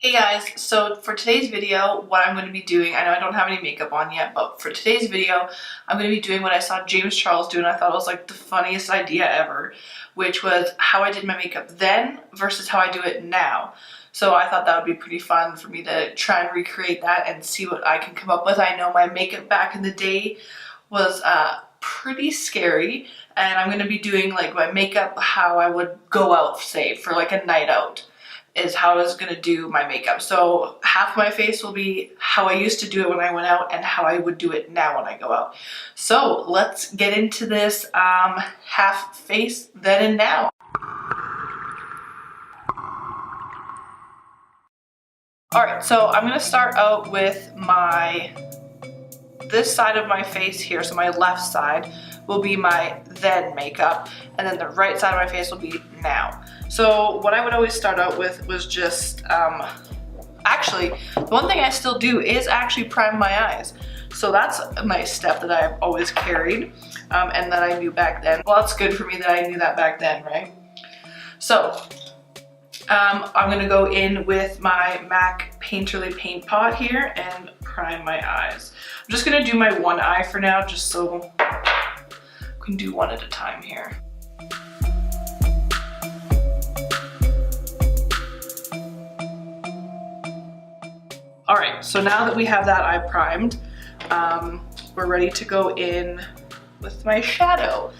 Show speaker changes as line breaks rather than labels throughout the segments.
Hey guys, so for today's video, what I'm going to be doing, I know I don't have any makeup on yet, but for today's video, I'm going to be doing what I saw James Charles do and I thought it was like the funniest idea ever, which was how I did my makeup then versus how I do it now. So I thought that would be pretty fun for me to try and recreate that and see what I can come up with. I know my makeup back in the day was pretty scary, and I'm going to be doing like my makeup how I would go out, say, for like a night out. Is how I was gonna do my makeup. So half my face will be how I used to do it when I went out and how I would do it now when I go out. So let's get into this half face then and now. Alright, so I'm gonna start out with this side of my face here, so my left side will be my then makeup, and then the right side of my face will be now. So what I would always start out with was just, actually, the one thing I still do is actually prime my eyes. So that's a nice step that I've always carried, and that I knew back then. Well, that's good for me that I knew that back then, right? So, I'm gonna go in with my MAC Painterly Paint Pot here and prime my eyes. I'm just gonna do my one eye for now, just so we can do one at a time here. All right, so now that we have that eye primed, we're ready to go in with my shadow.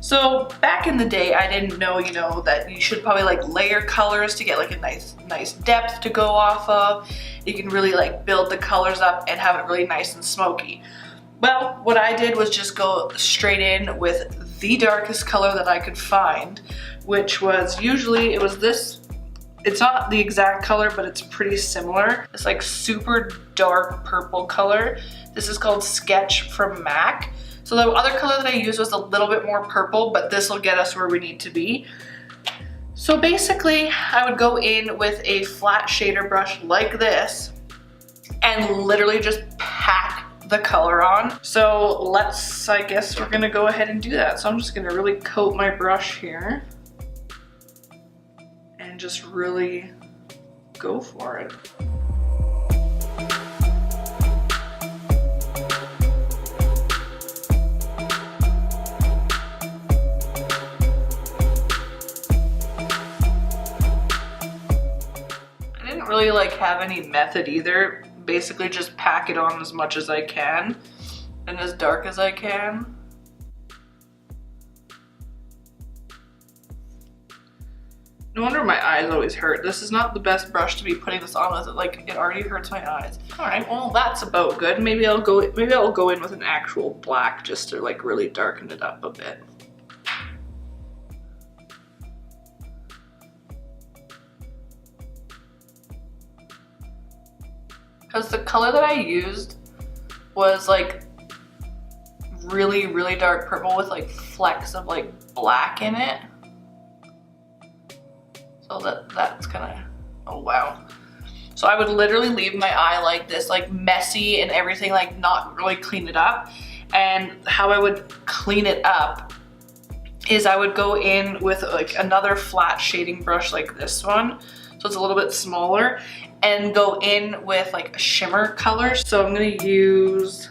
So back in the day, I didn't know, that you should probably like layer colors to get like a nice depth to go off of. You can really like build the colors up and have it really nice and smoky. Well, what I did was just go straight in with the darkest color that I could find, which was usually, it was this. It's not the exact color, but it's pretty similar. It's like super dark purple color. This is called Sketch from MAC. So the other color that I used was a little bit more purple, but this will get us where we need to be. So basically, I would go in with a flat shader brush like this and literally just pack the color on. So I guess we're gonna go ahead and do that. So I'm just gonna really coat my brush here and just really go for it. Really like have any method either. Basically just pack it on as much as I can and as dark as I can. No wonder my eyes always hurt. This is not the best brush to be putting this on with. It already hurts my eyes. All right, well that's about good. Maybe I'll go in with an actual black just to like really darken it up a bit. Because the color that I used was like really dark purple with like flecks of like black in it. So that's kind of, oh wow. So I would literally leave my eye like this, like messy and everything, like not really clean it up. And how I would clean it up is I would go in with like another flat shading brush like this one. So it's a little bit smaller, and go in with like a shimmer color. So I'm gonna use,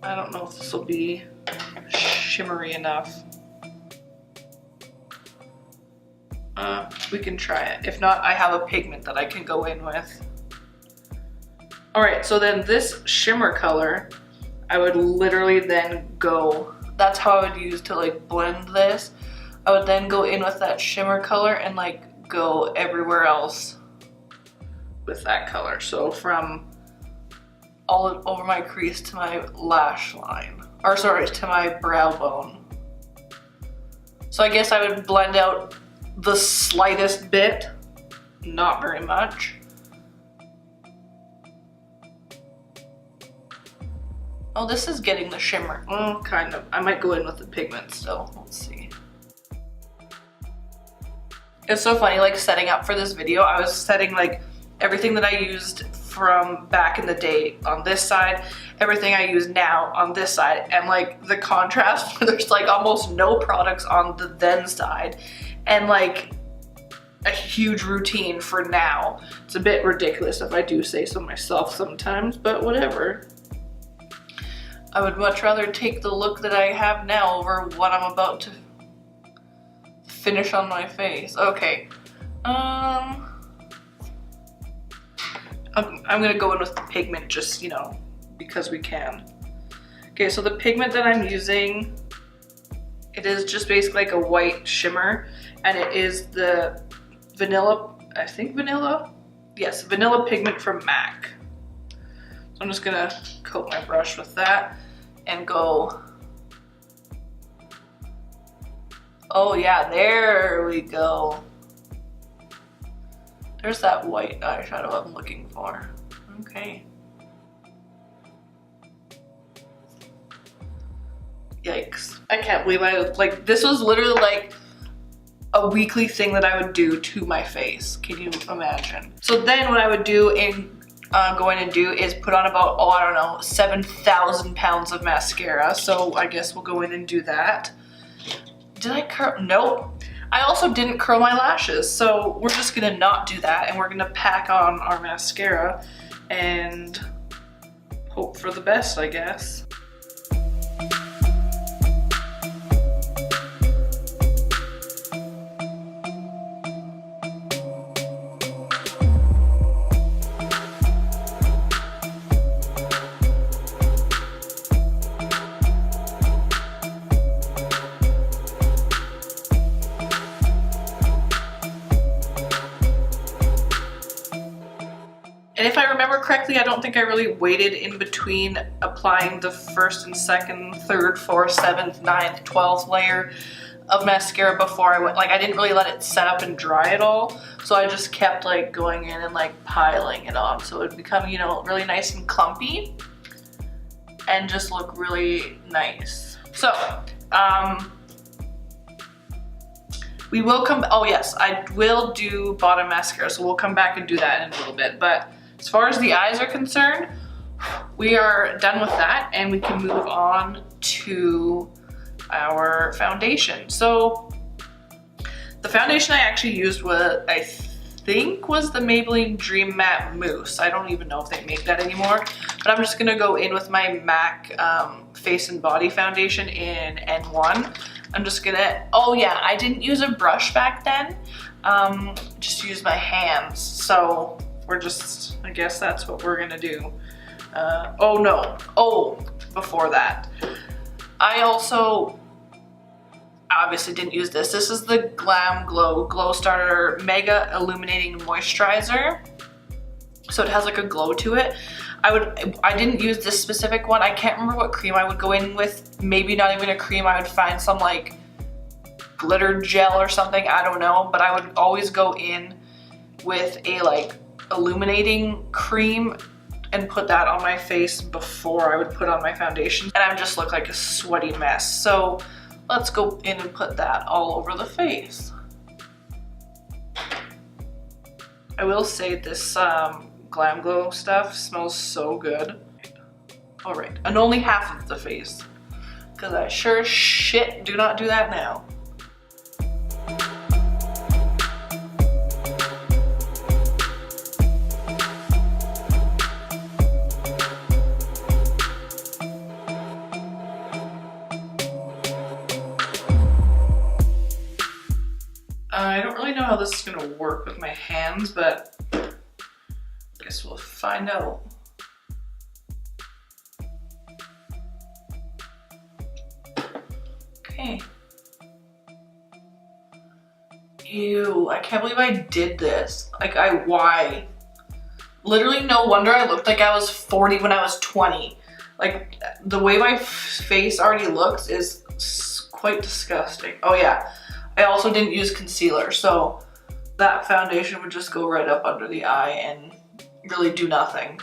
I don't know if this will be shimmery enough. We can try it. If not, I have a pigment that I can go in with. All right, so then this shimmer color, I would literally then go, that's how I would use to like blend this. I would then go in with that shimmer color and like go everywhere else with that color. So from all over my crease to my lash line, or sorry, to my brow bone. So I guess I would blend out the slightest bit, not very much. Oh, this is getting the shimmer. Oh, kind of. I might go in with the pigment still. Let's see. It's so funny, like setting up for this video, I was setting like everything that I used from back in the day on this side, everything I use now on this side, and like the contrast, there's like almost no products on the then side, and like a huge routine for now. It's a bit ridiculous if I do say so myself sometimes, but whatever. I would much rather take the look that I have now over what I'm about to finish on my face. Okay. I'm gonna go in with the pigment just, you know, because we can. Okay, so the pigment that I'm using, it is just basically like a white shimmer, and it is the vanilla, I think vanilla? Yes, vanilla pigment from MAC. So I'm just gonna coat my brush with that and go, oh yeah, there we go. There's that white eyeshadow I'm looking for. Okay. Yikes. I can't believe like, this was literally like a weekly thing that I would do to my face. Can you imagine? So then what I would do in going and do is put on about, oh, I don't know, 7,000 pounds of mascara. So I guess we'll go in and do that. Did I curl? Nope. I also didn't curl my lashes, so we're just gonna not do that, and we're gonna pack on our mascara and hope for the best, I guess. And if I remember correctly, I don't think I really waited in between applying the first and second, third, fourth, seventh, ninth, 12th layer of mascara before I went. Like, I didn't really let it set up and dry at all. So I just kept like going in and like piling it on. So it would become, you know, really nice and clumpy and just look really nice. So, we will come, oh yes, I will do bottom mascara. So we'll come back and do that in a little bit. But as far as the eyes are concerned, we are done with that and we can move on to our foundation. So the foundation I actually used was, I think was the Maybelline Dream Matte Mousse. I don't even know if they make that anymore, but I'm just gonna go in with my MAC Face and Body Foundation in N1. I'm just gonna, oh yeah, I didn't use a brush back then, just used my hands. So we're just, I guess that's what we're gonna do. Oh no, oh, before that. I also obviously didn't use this. This is the Glam Glow Glow Starter Mega Illuminating Moisturizer. So it has like a glow to it. I didn't use this specific one. I can't remember what cream I would go in with. Maybe not even a cream. I would find some like glitter gel or something. I don't know. But I would always go in with a like illuminating cream and put that on my face before I would put on my foundation. And I would just look like a sweaty mess. So let's go in and put that all over the face. I will say this Glam Glow stuff smells so good. All right, and only half of the face, because I sure as shit do not do that now. I don't really know how this is gonna work with my hands, but I guess we'll find out. Okay. Ew, I can't believe I did this. Like, why? Literally no wonder I looked like I was 40 when I was 20. Like, the way my face already looks is quite disgusting. Oh yeah, I also didn't use concealer, so that foundation would just go right up under the eye and really do nothing.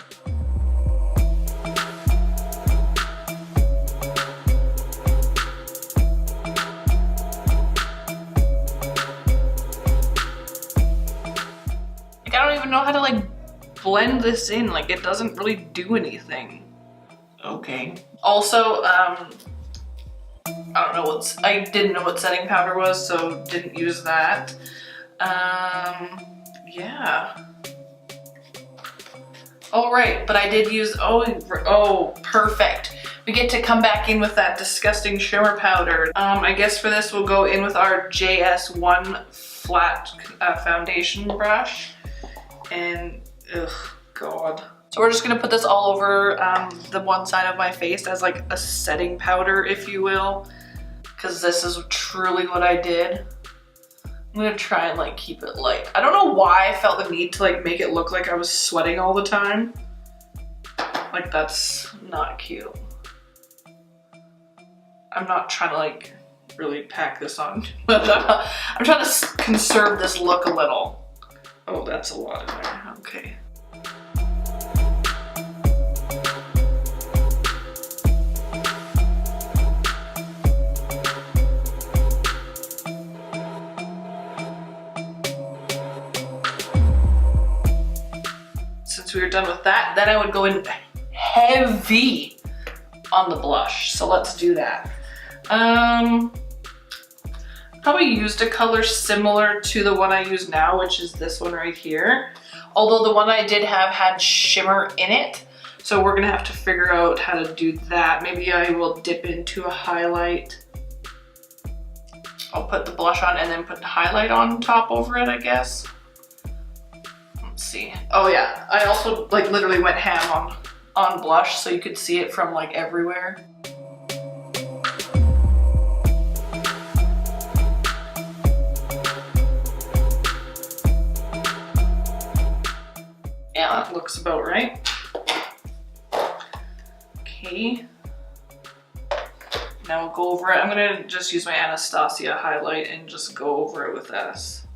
Like, I don't even know how to like blend this in. Like, it doesn't really do anything. Okay. Also, I don't know I didn't know what setting powder was, so didn't use that. Yeah. All right, but I did use, oh, perfect. We get to come back in with that disgusting shimmer powder. I guess for this we'll go in with our JS1 flat foundation brush. And, ugh, God. So we're just gonna put this all over the one side of my face as like a setting powder, if you will. Because this is truly what I did. I'm gonna try and like keep it light. I don't know why I felt the need to like make it look like I was sweating all the time. Like that's not cute. I'm not trying to like really pack this on, but I'm trying to conserve this look a little. Oh, that's a lot in there, okay. Since we were done with that, then I would go in heavy on the blush. So let's do that. Probably used a color similar to the one I use now, which is this one right here. Although the one I did have had shimmer in it. So we're gonna have to figure out how to do that. Maybe I will dip into a highlight. I'll put the blush on and then put the highlight on top over it, I guess. Let's see. Oh yeah, I also like literally went ham on blush so you could see it from like everywhere. Yeah, that looks about right. Okay. Now we'll go over it. I'm gonna just use my Anastasia highlight and just go over it with this.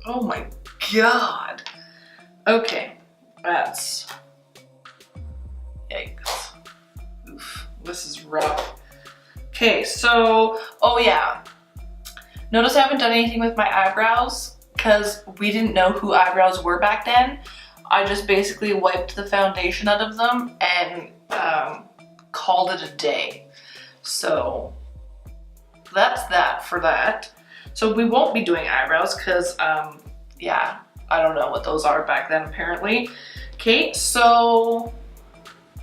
Oh my God. Okay, that's, yikes. Oof, this is rough. Okay, so, oh yeah. Notice I haven't done anything with my eyebrows because we didn't know who eyebrows were back then. I just basically wiped the foundation out of them and called it a day. So that's that for that. So we won't be doing eyebrows because, yeah, I don't know what those are back then apparently. Okay, so,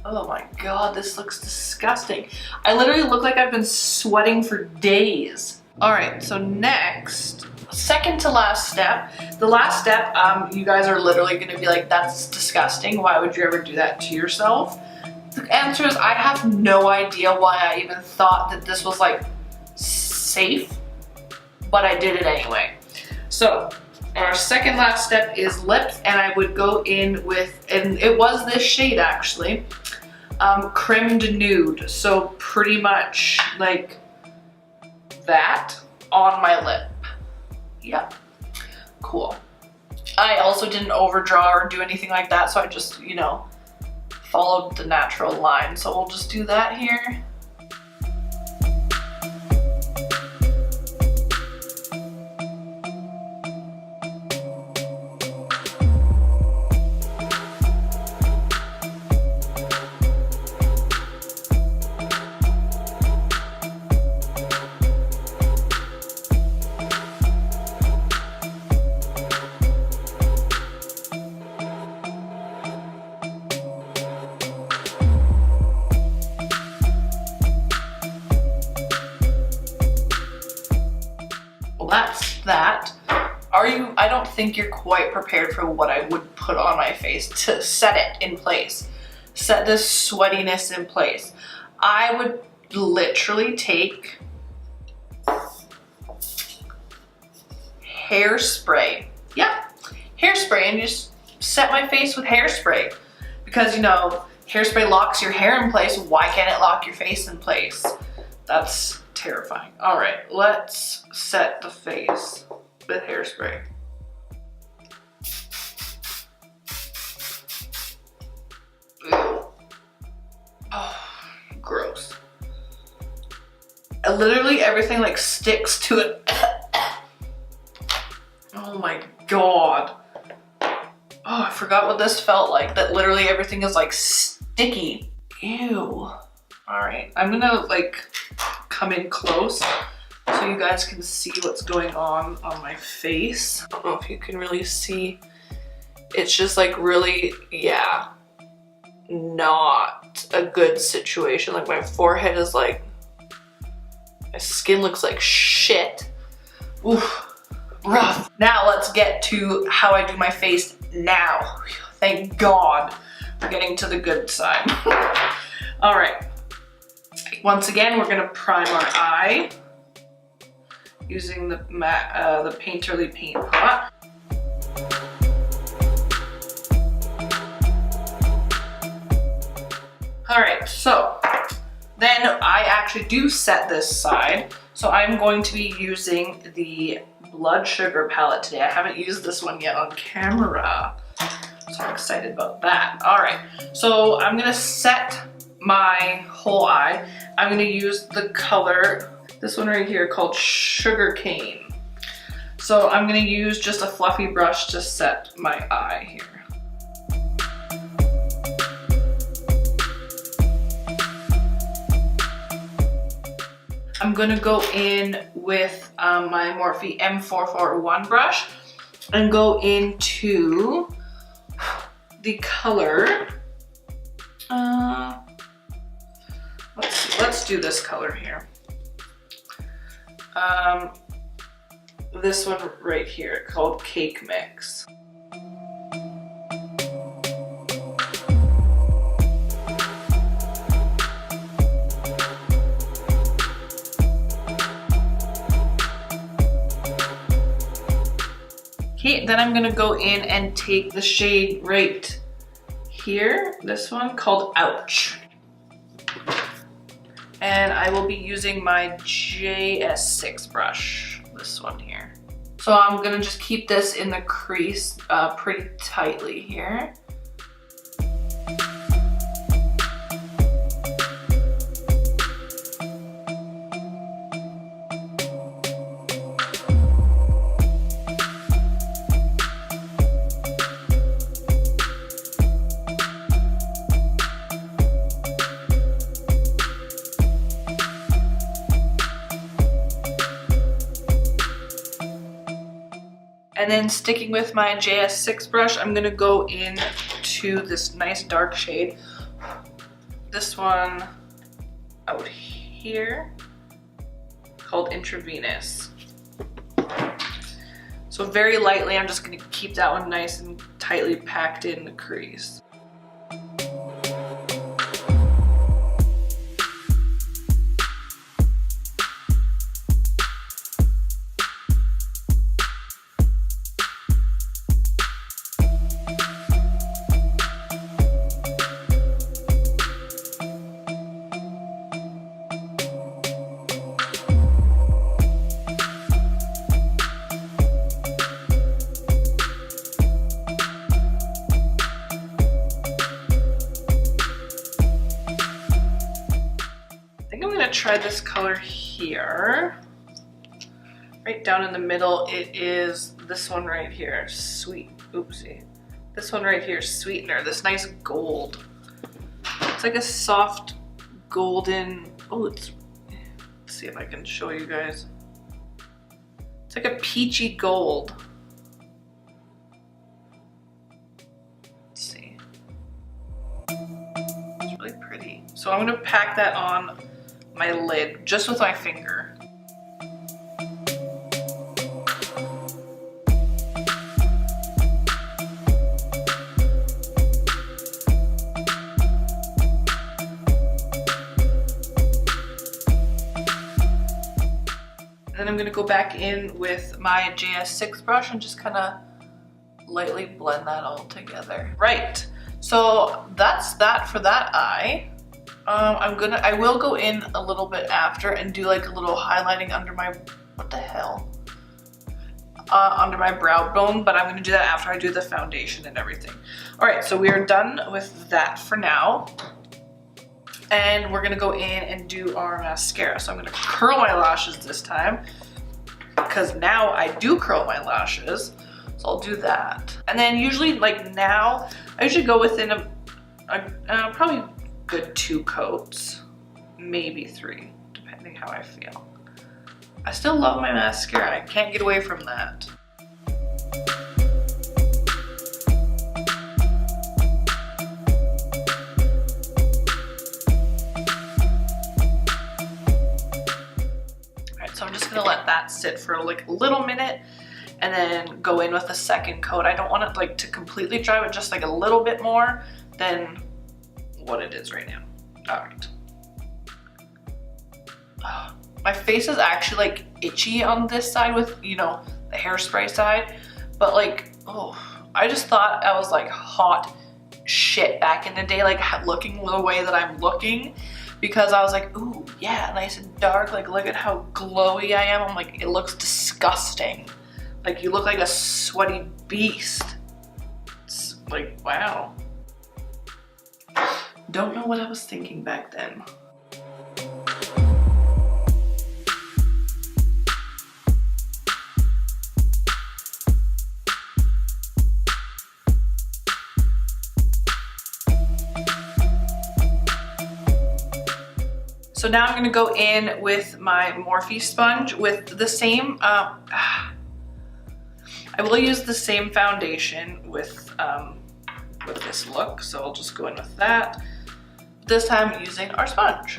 oh my God, this looks disgusting. I literally look like I've been sweating for days. All right, so next, second to last step. The last step, you guys are literally gonna be like, that's disgusting. Why would you ever do that to yourself? The answer is I have no idea why I even thought that this was like safe, but I did it anyway. So our second last step is lips, and I would go in with, and it was this shade actually, Creme Nude. So pretty much like that on my lip. Yep, cool. I also didn't overdraw or do anything like that, so I just, you know, followed the natural line. So we'll just do that here. That's that. I don't think you're quite prepared for what I would put on my face to set it in place. Set this sweatiness in place. I would literally take hairspray. Yeah, hairspray, and just set my face with hairspray. Because, you know, hairspray locks your hair in place. Why can't it lock your face in place? That's terrifying. All right, let's set the face with hairspray. Ew. Oh, gross. Literally everything like sticks to it. Oh my God. Oh, I forgot what this felt like. That literally everything is like sticky. Ew. All right, I'm gonna like come in close so you guys can see what's going on my face. I don't know if you can really see. It's just like really, yeah, not a good situation. Like my forehead is like, my skin looks like shit. Oof, rough. Now let's get to how I do my face now. Thank God we're getting to the good side. All right. Once again, we're gonna prime our eye using the Painterly paint pot. All right, so then I actually do set this side. So I'm going to be using the Blood Sugar palette today. I haven't used this one yet on camera, so I'm excited about that. All right, so I'm gonna set my whole eye. I'm gonna use the color, this one right here called Sugar Cane. So I'm gonna use just a fluffy brush to set my eye here. I'm gonna go in with my Morphe M441 brush and go into the color. Let's see, let's do this color here. This one right here called Cake Mix. Okay, then I'm gonna go in and take the shade right here, this one called Ouch. And I will be using my JS6 brush, this one here. So I'm gonna just keep this in the crease pretty tightly here. And then sticking with my JS6 brush, I'm gonna go in to this nice dark shade. This one out here called Intravenous. So very lightly, I'm just gonna keep that one nice and tightly packed in the crease. Try this color here. Right down in the middle, it is this one right here, oopsie. This one right here, Sweetener, this nice gold. It's like a soft golden, let's see if I can show you guys. It's like a peachy gold. Let's see. It's really pretty. So I'm gonna pack that on my lid just with my finger. And then I'm gonna go back in with my JS6 brush and just kind of lightly blend that all together. Right, so that's that for that eye. I will go in a little bit after and do like a little highlighting under my, what the hell? Under my brow bone, but I'm gonna do that after I do the foundation and everything. All right, so we are done with that for now. And we're gonna go in and do our mascara. So I'm gonna curl my lashes this time, because now I do curl my lashes. So I'll do that. And then usually like now, I usually go within probably good 2 coats, maybe 3, depending how I feel. I still love my mascara. I can't get away from that. Alright, so I'm just gonna let that sit for like a little minute and then go in with a second coat. I don't want it like to completely dry, but just like a little bit more than what it is right now. Alright. My face is actually like itchy on this side with, you know, the hairspray side, but like, oh, I just thought I was like hot shit back in the day, like looking the way that I'm looking, because I was like, ooh, yeah, nice and dark, like look at how glowy I am. I'm like, it looks disgusting. Like you look like a sweaty beast. It's like, wow. Don't know what I was thinking back then. So now I'm gonna go in with my Morphe sponge with the same, I will use the same foundation with this look. So I'll just go in with that. This time using our sponge.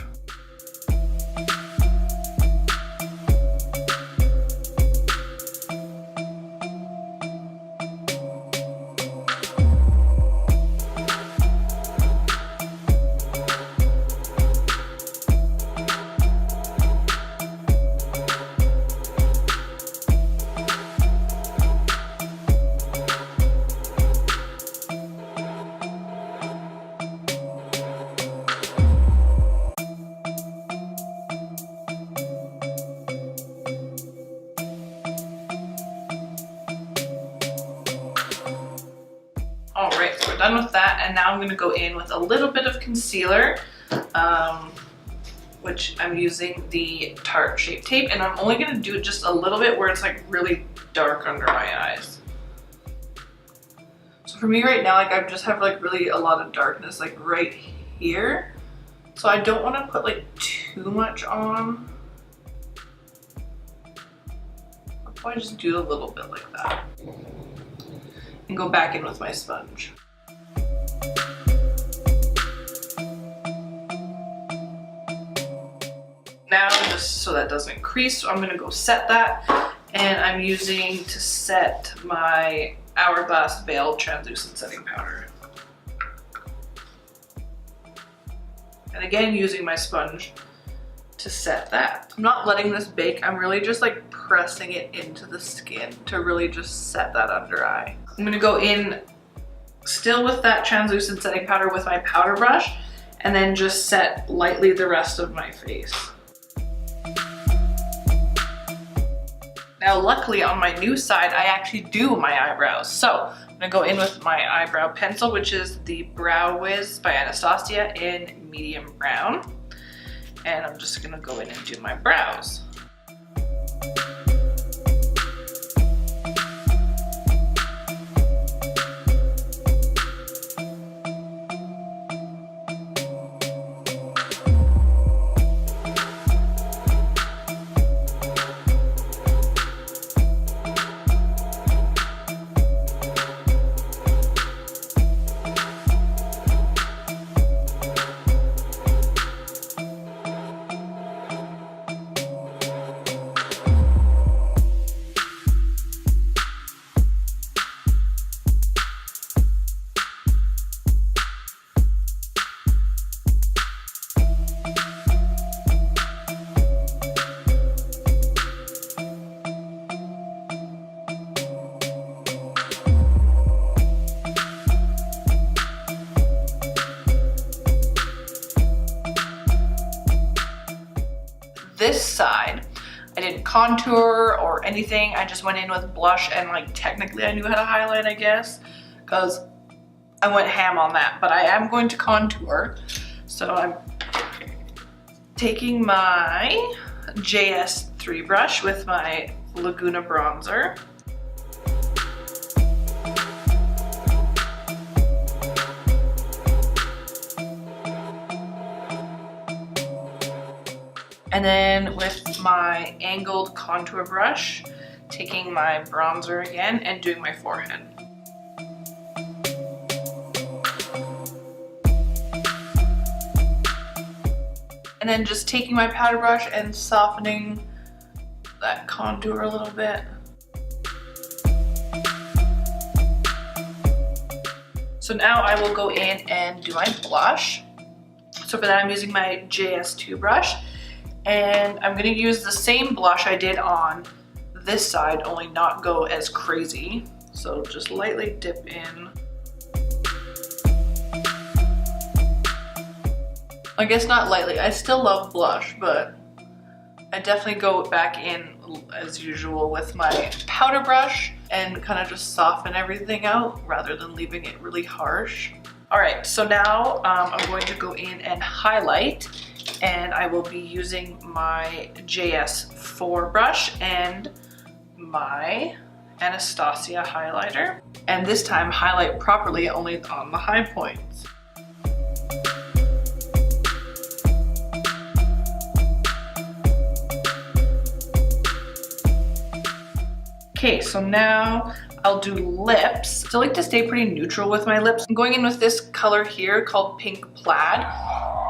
Alright, so we're done with that, and now I'm going to go in with a little bit of concealer, which I'm using the Tarte Shape Tape, and I'm only going to do it just a little bit where it's like really dark under my eyes. So for me right now, like I just have like really a lot of darkness like right here, so I don't want to put like too much on. I'll probably just do a little bit like that. And go back in with my sponge. Now, just so that doesn't crease, I'm gonna go set that, and I'm using to set my Hourglass Veil Translucent Setting Powder. And again, using my sponge to set that. I'm not letting this bake, I'm really just like pressing it into the skin to really just set that under eye. I'm gonna go in still with that translucent setting powder with my powder brush, and then just set lightly the rest of my face. Now luckily on my new side, I actually do my eyebrows. So I'm gonna go in with my eyebrow pencil, which is the Brow Wiz by Anastasia in medium brown. And I'm just gonna go in and do my brows. This side, I didn't contour or anything. I just went in with blush, and like technically I knew how to highlight, I guess, because I went ham on that, but I am going to contour. So I'm taking my JS3 brush with my Laguna bronzer. And then with my angled contour brush, taking my bronzer again and doing my forehead. And then just taking my powder brush and softening that contour a little bit. So now I will go in and do my blush. So for that I'm using my JS2 brush, and I'm gonna use the same blush I did on this side, only not go as crazy. So just lightly dip in. I guess not lightly, I still love blush, but I definitely go back in as usual with my powder brush and kind of just soften everything out rather than leaving it really harsh. All right, so now I'm going to go in and highlight, and I will be using my JS4 brush and my Anastasia highlighter. And this time highlight properly only on the high points. Okay, so now I'll do lips. So I like to stay pretty neutral with my lips. I'm going in with this color here called Pink Plaid, and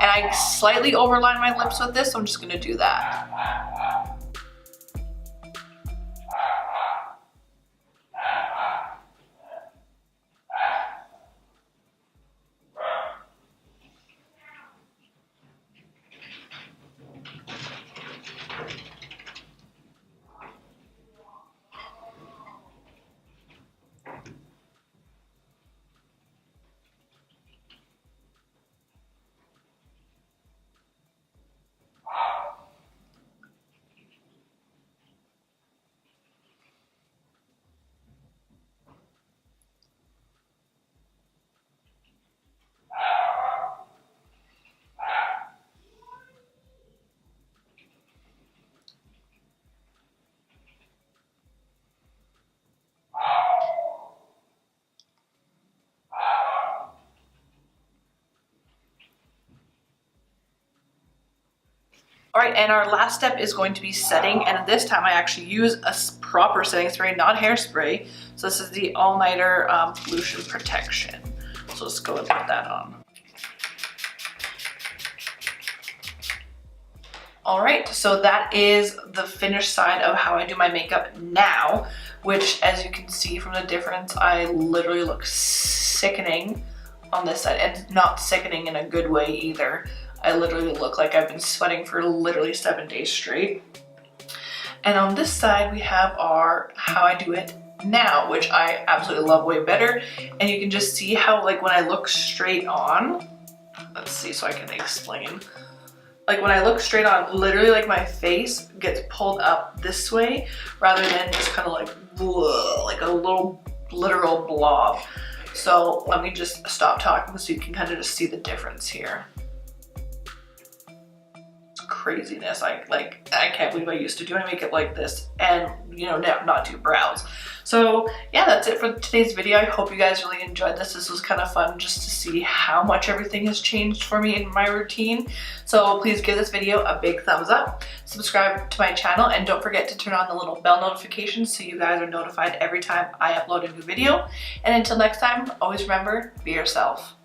I slightly overline my lips with this, so I'm just gonna do that. All right, and our last step is going to be setting, and this time I actually use a proper setting spray, not hairspray. So this is the All Nighter Pollution Protection. So let's go and put that on. All right, so that is the finished side of how I do my makeup now, which as you can see from the difference, I literally look sickening on this side, and not sickening in a good way either. I literally look like I've been sweating for literally 7 days straight. And on this side, we have our how I do it now, which I absolutely love way better. And you can just see how, like, when I look straight on, let's see so I can explain. Like when I look straight on, literally like my face gets pulled up this way rather than just kind of like a little literal blob. So let me just stop talking so you can kind of just see the difference here. Craziness. I can't believe I used to do my makeup like this and, you know, not do brows. So yeah, that's it for today's video. I hope you guys really enjoyed this. This was kind of fun just to see how much everything has changed for me in my routine. So please give this video a big thumbs up, subscribe to my channel, and don't forget to turn on the little bell notifications so you guys are notified every time I upload a new video. And until next time, always remember, be yourself.